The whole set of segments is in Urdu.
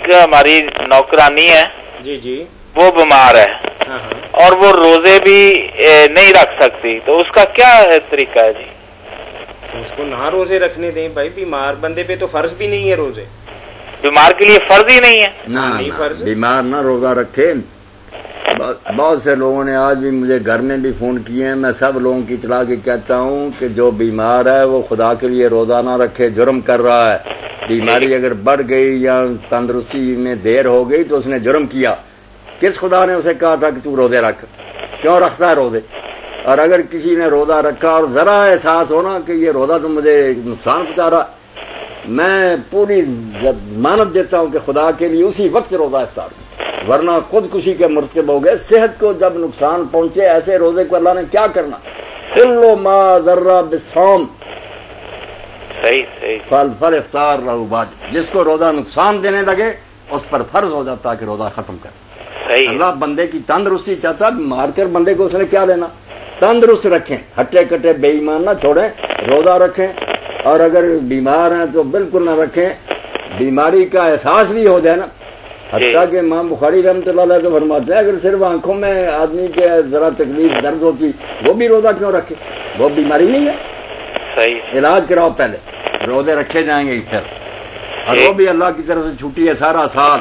ایک ہماری نوکرانی ہے جی جی وہ بیمار ہے ہاں ہاں اور وہ روزے بھی نہیں رکھ سکتی، تو اس کا کیا طریقہ ہے جی؟ اس کو نہ روزے رکھنے دیں بھائی، بیمار بندے پہ تو فرض بھی نہیں ہے روزے، بیمار کے لیے فرض ہی نہیں ہے؟ نہیں فرض، بیمار نہ روزہ رکھے۔ بہت سے لوگوں نے آج بھی مجھے گھر میں بھی فون کیے ہیں، میں سب لوگوں کی اطلاع کے کہتا ہوں کہ جو بیمار ہے وہ خدا کے لیے روزہ نہ رکھے، جرم کر رہا ہے۔ بیماری اگر بڑھ گئی یا تندرستی میں دیر ہو گئی تو اس نے جرم کیا۔ کس خدا نے اسے کہا تھا کہ تو روزے رکھ؟ کیوں رکھتا ہے روزے؟ اور اگر کسی نے روزہ رکھا اور ذرا احساس ہونا کہ یہ روزہ تو مجھے نقصان پہنچا رہا، میں پوری ضمانت دیتا ہوں کہ خدا کے لیے اسی وقت روزہ افطار کریں، ورنہ خودکشی کے مرتکب ہو گئے۔ صحت کو جب نقصان پہنچے ایسے روزے کو اللہ نے کیا کرنا؟ کل ما ذرہ بالصوم فل افطار رہو بعد، جس کو روزہ نقصان دینے لگے اس پر فرض ہو جاتا کہ روزہ ختم کر۔ اللہ بندے کی تندرستی چاہتا، مار کر بندے کو اس نے کیا لینا؟ تندرست رکھیں، ہٹے کٹے بے ایمان نہ چھوڑیں، روزہ رکھیں، اور اگر بیمار ہیں تو بالکل نہ رکھیں۔ بیماری کا احساس بھی ہو جائے نا، حتیٰ کہ امام بخاری رحمۃ اللہ علیہ تو فرماتے ہیں اگر صرف آنکھوں میں آدمی کے ذرا تکلیف درد ہوتی وہ بھی روزہ کیوں رکھے؟ وہ بیماری نہیں ہے، صحیح علاج کراؤ پہلے، روزے رکھے جائیں گے پھر۔ اور وہ بھی اللہ کی طرف سے چھٹی ہے سارا سال،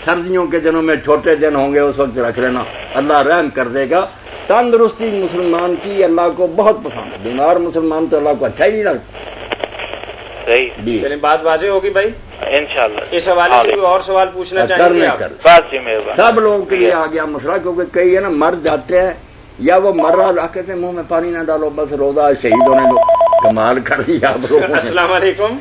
سردیوں کے دنوں میں چھوٹے دن ہوں گے اس وقت رکھ لینا، اللہ رحم کر دے گا۔ تندرستی مسلمان کی اللہ کو بہت پسند ہے، بیمار مسلمان تو اللہ کو اچھا ہی نہیں لگتا۔ صحیح، چلیں بات واضح ہوگی بھائی انشاءاللہ۔ اس حوالے سے کوئی اور سوال پوچھنا چاہیں گے آپ؟ بس جی مہربانی، سب لوگوں کے لیے آ گیا مسئلہ، کیونکہ کئی ہے نا مر جاتے ہیں یا وہ مر رہا لا کہتے ہیں منہ میں پانی نہ ڈالو، بس روزہ شہید ہونے دو، کمال کر دیا آپ لوگوں نے۔ السلام علیکم۔